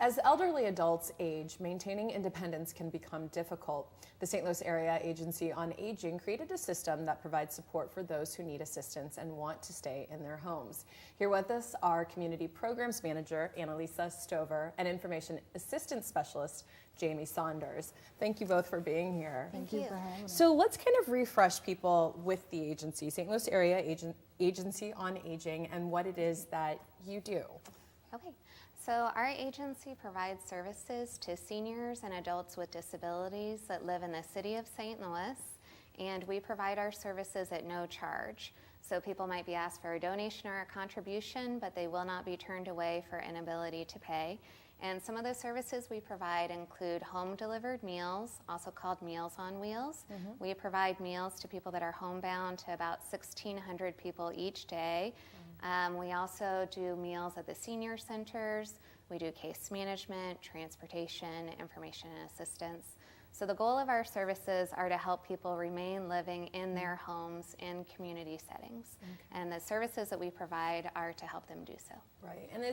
As elderly adults age, maintaining independence can become difficult. The St. Louis Area Agency on Aging created a system that provides support for those who need assistance and want to stay in their homes. Here with us are Community Programs Manager Anneliese Stover and Information Assistant Specialist Jamie Saunders. Thank you both for being here. Thank you for having us. So let's kind of refresh people with the agency, St. Louis Area Agency on Aging, and what it is that you do. Okay, so our agency provides services to seniors and adults with disabilities that live in the city of St. Louis, and we provide our services at no charge. So people might be asked for a donation or a contribution, but they will not be turned away for inability to pay. And some of the services we provide include home-delivered meals, also called Meals on Wheels. We provide meals to people that are homebound, to about 1,600 people each day. We also do meals at the senior centers. We do case management, transportation, information, and assistance. So the goal of our services are to help people remain living in their homes in community settings. And the services that we provide are to help them do so. Right, and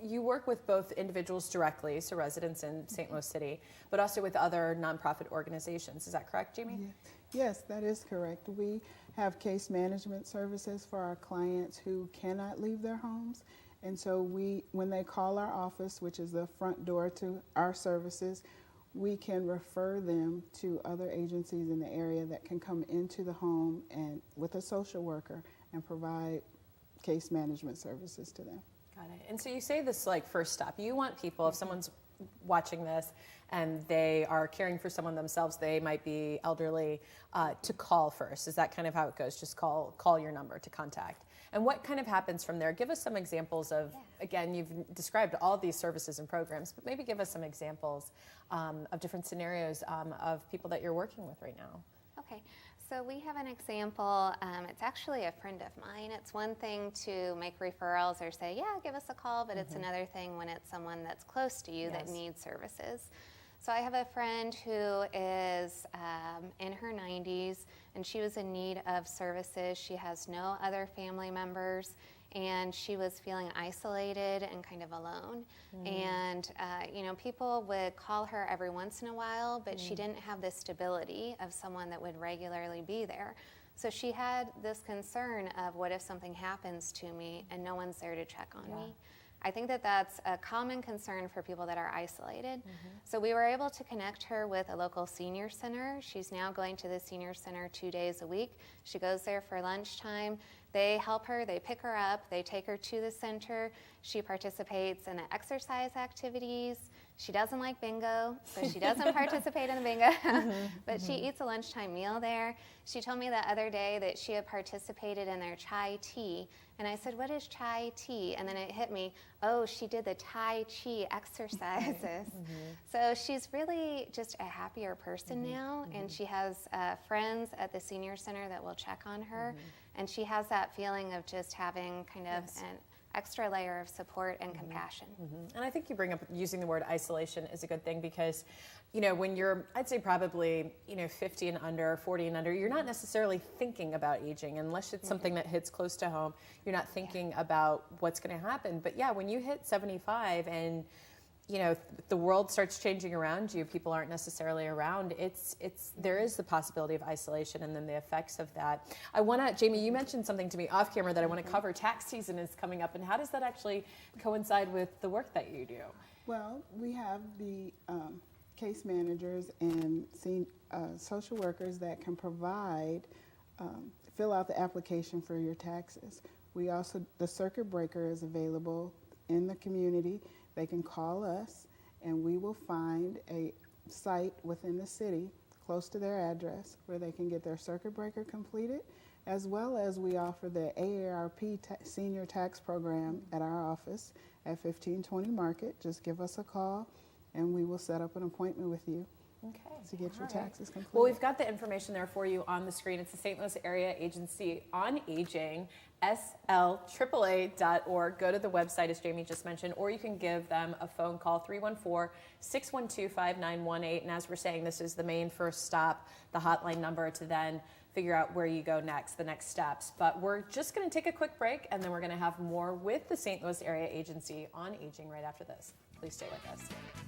you work with both individuals directly, so residents in St. Louis City, but also with other nonprofit organizations. Is that correct, Jamie? Yeah. Yes, that is correct. We have case management services for our clients who cannot leave their homes. And so when they call our office, which is the front door to our services, we can refer them to other agencies in the area that can come into the home and with a social worker and provide case management services to them. Got it. And so you say this like first step. You want people, if someone's watching this and they are caring for someone themselves, they might be elderly, to call first. Is that kind of how it goes? Just call your number to contact. And what kind of happens from there? Give us some examples of, again, you've described all these services and programs, but maybe give us some examples of different scenarios of people that you're working with right now. Okay, so we have an example. It's actually a friend of mine. It's one thing to make referrals or say, yeah, give us a call, but it's another thing when it's someone that's close to you that needs services. So I have a friend who is in her 90s, and she was in need of services. She has no other family members, and she was feeling isolated and kind of alone. And people would call her every once in a while, but she didn't have the stability of someone that would regularly be there. So she had this concern of, what if something happens to me and no one's there to check on me? I think that that's a common concern for people that are isolated. So we were able to connect her with a local senior center. She's now going to the senior center 2 days a week. She goes there for lunchtime. They help her, they pick her up, they take her to the center. She participates in the exercise activities. She doesn't like bingo, so she doesn't participate in the bingo, but she eats a lunchtime meal there. She told me the other day that she had participated in their chai tea, and I said, what is chai tea? And then it hit me, oh, she did the Tai Chi exercises. So she's really just a happier person now, and she has friends at the senior center that will check on her, and she has that feeling of just having kind of an extra layer of support and compassion. And I think you bring up using the word isolation is a good thing, because when you're, I'd say probably 50 and under, 40 and under, you're not necessarily thinking about aging unless it's something that hits close to home. You're not thinking about what's going to happen. But yeah, when you hit 75 and the world starts changing around you, people aren't necessarily around, there is the possibility of isolation and then the effects of that. Jamie, you mentioned something to me off camera that I want to cover. Tax season is coming up, and how does that actually coincide with the work that you do? Well, we have the case managers and social workers that can fill out the application for your taxes. The circuit breaker is available in the community. They can call us, and we will find a site within the city close to their address where they can get their circuit breaker completed, as well as we offer the AARP Senior Tax Program at our office at 1520 Market. Just give us a call, and we will set up an appointment with you to get your taxes completed. Well, we've got the information there for you on the screen. It's the St. Louis Area Agency on Aging, STL Go to the website, as Jamie just mentioned, or you can give them a phone call, 314-612-5918. And as we're saying, this is the main first stop, the hotline number to then figure out where you go next, the next steps. But we're just going to take a quick break, and then we're going to have more with the St. Louis Area Agency on Aging right after this. Please stay with us.